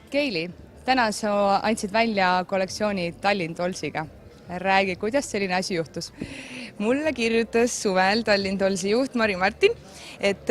Keili, täna sa andsid välja kollektsiooni Tallinn Tollsiga. Räägi, kuidas selline asi juhtus? Mulle kirjutas suvel Tallinn Tollsi juht Mari Martin, et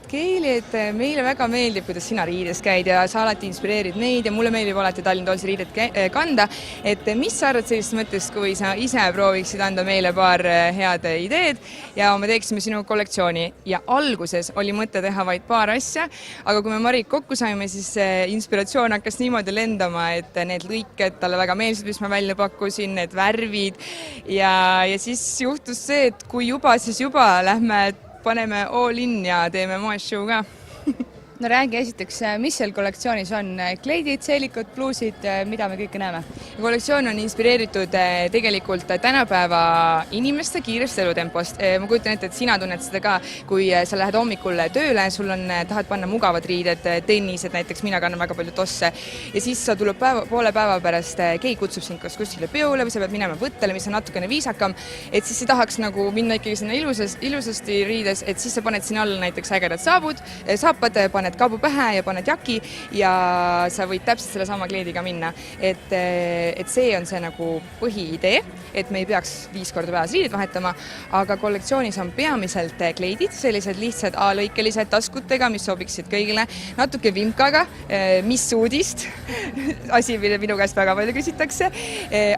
Keili, et meile väga meeldib, kuidas sina riides käid ja sa alati inspireerid meid ja mulle meeldib alati Tallinn Tollsi riidet kanda. Et mis sa arvad sellist mõttest, kui sa ise prooviksid anda meile paar head ideed ja me teeksime sinu kollektsiooni? Ja alguses oli mõte teha vaid paar asja, aga kui me Marit kokku saime, siis inspiratsioon hakkas niimoodi lendama, et need lõiked talle väga meeldisid, mis ma välja pakkusin, need värvid ja siis juhtus see, et kui juba, siis juba lähme paneme all in ja teeme moeshow ka. No räägi esiteks, mis seal kollektsioonis on? Kleidid, seelikud, bluusid, mida me kõike näeme? Kollektsioon on inspireeritud tegelikult tänapäeva inimeste kiirest elutempost. Ma kujutan ette, et sina tunned seda ka, kui sa lähed hommikul tööle, sul on, tahad panna mugavad riided, tennised, näiteks mina kannan väga palju tosse ja siis sa tuleb poole päeva pärast, keegi kutsub sind kas kuskile peole või sa pead minema võttele, mis on natukene viisakam, et siis sa tahaks nagu minna ikkagi sinna ilusasti riides, et siis sa paned sinna alla näiteks ägedad saapad, paned kaabu pähe ja paned jaki ja sa võid täpselt selle sama kleediga minna. Et see on see nagu põhiidee, et me ei peaks 5 korda päevas riided vahetama, aga kollektsioonis on peamiselt kleidid, sellised lihtsad A-lõikelised taskutega, mis sobiksid kõigile, natuke vimkaga, mis uudist, asi, mille minu käest väga palju küsitakse,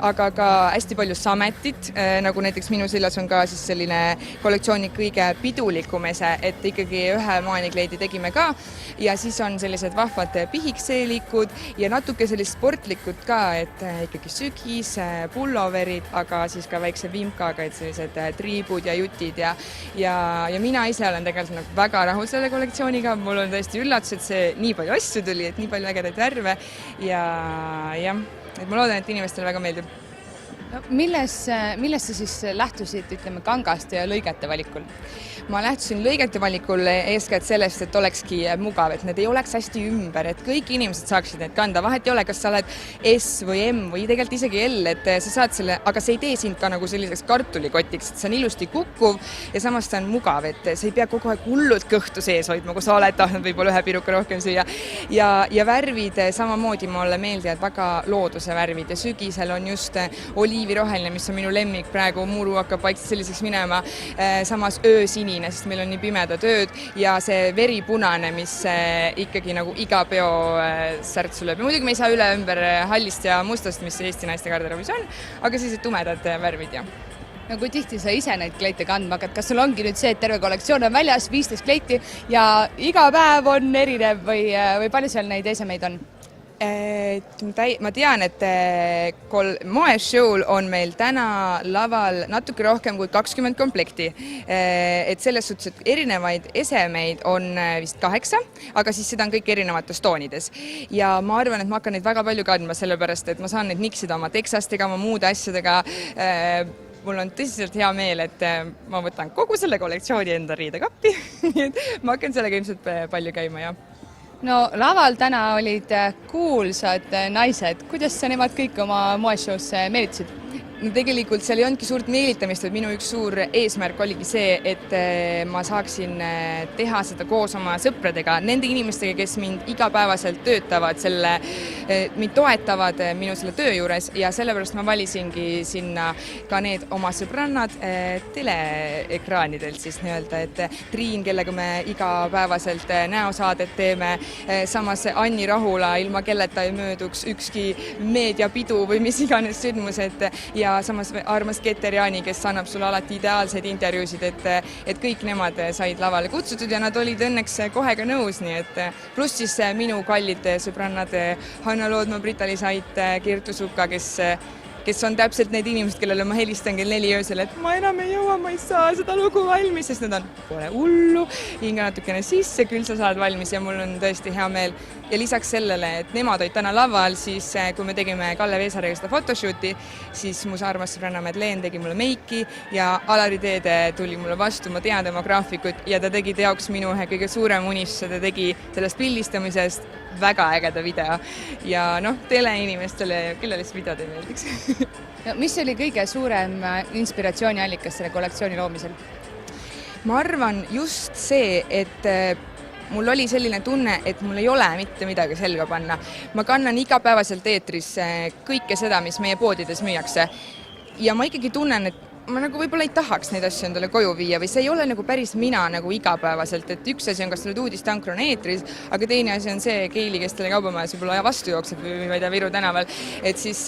aga ka hästi palju sametit, nagu näiteks minu seljas on ka siis selline kollektsiooni kõige pidulikum ese, et ikkagi ühe maanikleidi tegime ka ja siis on sellised vahvad pihikseelikud ja natuke sellist sportlikud ka, et ikkagi sügis, pulloverid, aga siis ka väikse vimkaga, et sellised triibud ja jutid ja mina ise olen tegelikult väga rahul selle kollektsiooniga, mul on tõesti üllatus, et see nii palju asju tuli, et nii palju ägedaid värve ja et ma loodan, et inimestele väga meeldib. No, millest sa siis lähtusid, ütleme, kangast ja lõigete valikul? Ma lähtusin lõigete valikul eeskätt sellest, et olekski mugav, et need ei oleks hästi ümber, et kõik inimesed saaksid need kanda. Vahet ei ole, kas sa oled S või M või tegelikult isegi L, et sa saad selle, aga see ei tee sind ka nagu selliseks kartulikotiks, et see on ilusti kukkuv ja samas ta on mugav, et sa ei pea kogu aeg hullult kõhtu sees hoidma, kui sa oled tahtnud võib-olla ühe piruka rohkem süüa. Ja värvid samamoodi mulle meeldivad väga looduse värvid ja sügisel on just oliiviroheline, mis on minu lemmik praegu, muru hakkab vaikselt selliseks minema, samas öösinine, sest meil on nii pimedad ööd ja see veripunane, mis ikkagi nagu iga peo särtsu lööb. Ja muidugi me ei saa üle ümber hallist ja mustast, mis Eesti naiste garderoobis on, aga sellised tumedad värvid ja. No kui tihti sa ise neid kleite kandma hakkad, kas sul ongi nüüd see, et terve kollektsioon on väljas, 15 kleiti ja iga päev on erinev või palju seal neid esemeid on? Ma tean, et moeshow'l on meil täna laval natuke rohkem kui 20 komplekti. Et selles suhtes, et erinevaid esemeid on vist 8, aga siis seda on kõik erinevates toonides. Ja ma arvan, et ma hakkan neid väga palju kandma, sellepärast, et ma saan neid miksida oma teksastega, oma muude asjadega. Mul on tõsiselt hea meel, et ma võtan kogu selle kollektsiooni enda riidekappi. Ma hakkan sellega ilmselt palju käima, jah. No laval täna olid kuulsad naised. Kuidas sa nemad kõik oma moeshow'sse meelitasid? No tegelikult seal ei olnudki suurt meelitamist, et minu üks suur eesmärk oligi see, et ma saaksin teha seda koos oma sõpradega, nende inimestega, kes mind igapäevaselt töötavad, mind toetavad minu selle töö juures ja sellepärast ma valisingi sinna ka need oma sõbrannad teleekraanidelt siis nii-öelda, et Triin, kellega me igapäevaselt näosaadet teeme, samas Anni Rahula, ilma kelleta ei mööduks ükski meediapidu või mis iganes sündmused ja samas armas Keter Jaani, kes annab sulle alati ideaalseid intervjuusid, et kõik nemad said lavale kutsutud ja nad olid õnneks kohe ka nõus, nii et pluss siis minu kallid sõbrannad Hanna Loodma, Brita-Liis Ait, Kertu Suka, kes on täpselt need inimesed, kellele ma helistan kell 4 öösel, et ma enam ei jõua, ma ei saa seda lugu valmis, sest nad on, pole hullu, hinga natukene sisse, küll sa saad valmis ja mul on tõesti hea meel. Ja lisaks sellele, et nemad olid täna laval, siis kui me tegime Kalle Veesariga seda photoshooti, siis mu armas sõbranna Madeleine tegi mulle meiki ja Alari Teede tuli mulle vastu, ma tean tema graafikut ja ta tegi teoks minu ühe kõige suurem unistuse, ta tegi sellest pildistamisest väga ägeda video ja teleinimestele, kellele siis videod ei meeldiks. No, mis oli kõige suurem inspiratsiooniallikas selle kollektsiooni loomisel? Ma arvan just see, et mul oli selline tunne, et mul ei ole mitte midagi selga panna. Ma kannan igapäevaselt eetrisse kõike seda, mis meie poodides müüakse. Ja ma ikkagi tunnen, et ma nagu võib-olla ei tahaks neid asju endale koju viia või see ei ole nagu päris mina nagu igapäevaselt, et üks asi on, kas need uudisteankur on eetris, aga teine asi on see Keili, kes teile kaubamajas võib-olla vastu jookseb või ma ei tea, Viru tänaval, et siis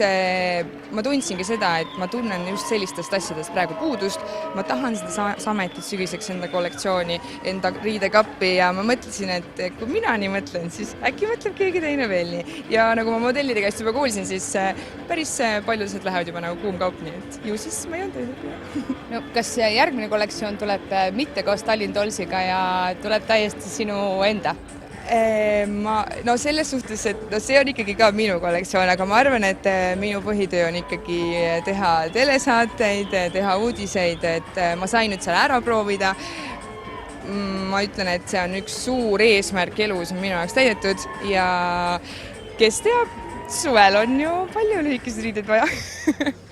ma tundsingi seda, et ma tunnen just sellistest asjadest praegu puudust. Ma tahan seda sametit sügiseks enda kollektsiooni, enda riidekappi ja ma mõtlesin, et kui mina nii mõtlen, siis äkki mõtleb keegi teine veel nii. Ja nagu ma modellide käest juba kuulsin, siis päris paljudesed lähevad juba nagu kuumkaup, nii et ju siis ma ei olnud teised. No, kas järgmine kollektsioon tuleb mitte koos Tallinn Tollsiga ja tuleb täiesti sinu enda? No selles suhtes, et no see on ikkagi ka minu kollektsioon, aga ma arvan, et minu põhitöö on ikkagi teha telesaateid, teha uudiseid, et ma sain nüüd seal ära proovida. Ma ütlen, et see on üks suur eesmärk elus on minu jaoks täidetud ja kes teab, suvel on ju palju lühikesed riided vaja.